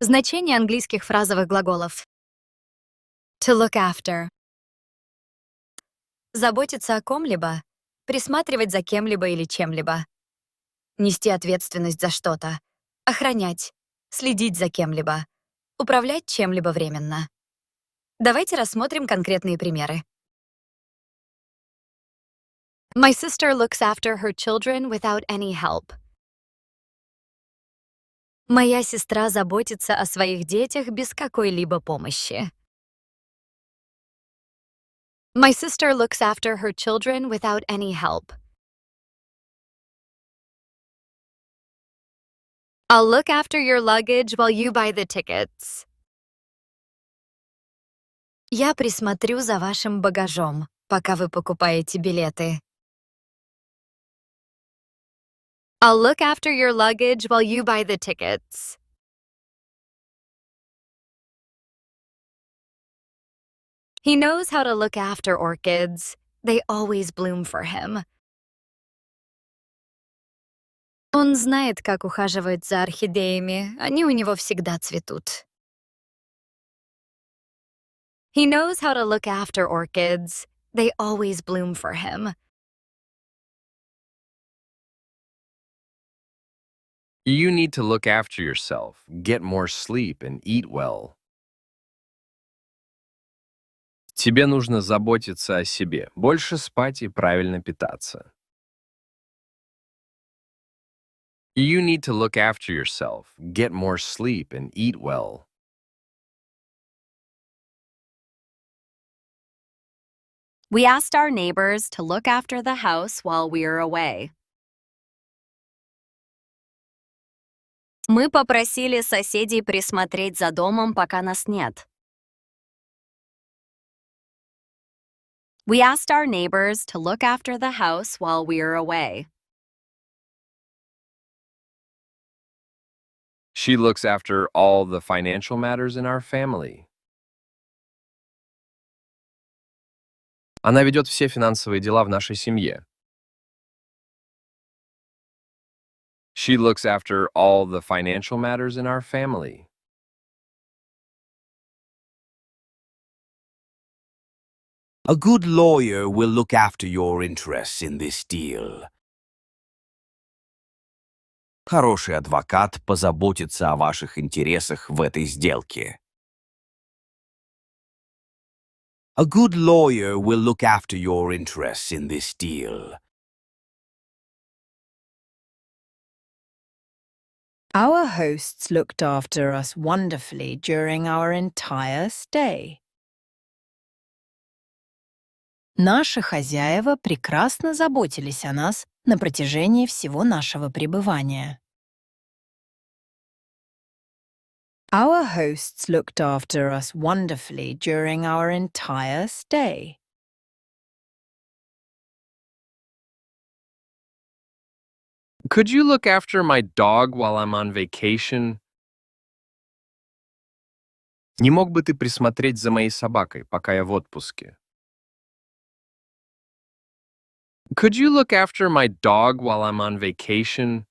Значение английских фразовых глаголов. To look after. Заботиться о ком-либо, присматривать за кем-либо или чем-либо. Нести ответственность за что-то. Охранять, следить за кем-либо. Управлять чем-либо временно. Давайте рассмотрим конкретные примеры. My sister looks after her children without any help. Моя сестра заботится о своих детях без какой-либо помощи. My sister looks after her children without any help. I'll look after your luggage while you buy the tickets. Я присмотрю за вашим багажом, пока вы покупаете билеты. I'll look after your luggage while you buy the tickets. He knows how to look after orchids. They always bloom for him. Он знает, как ухаживать за орхидеями. Они у него всегда цветут. He knows how to look after orchids. They always bloom for him. You need to look after yourself, get more sleep, and eat well. Тебе нужно заботиться о себе, больше спать и правильно питаться. You need to look after yourself, get more sleep, and eat well. We asked our neighbors to look after the house while we were away. Мы попросили соседей присмотреть за домом, пока нас нет. We asked our neighbors to look after the house while we were away. She looks after all the financial matters in our family. Она ведет все финансовые дела в нашей семье. She looks after all the financial matters in our family. A good lawyer will look after your interests in this deal. Хороший адвокат позаботится о ваших интересах в этой сделке. A good lawyer will look after your interests in this deal. Our hosts looked after us wonderfully during our entire stay. Наши хозяева прекрасно заботились о нас на протяжении всего нашего пребывания. Our hosts looked after us wonderfully during our entire stay. Could you look after my dog while I'm on vacation? Не мог бы ты присмотреть за моей собакой, пока я в отпуске? Could you look after my dog while I'm on vacation?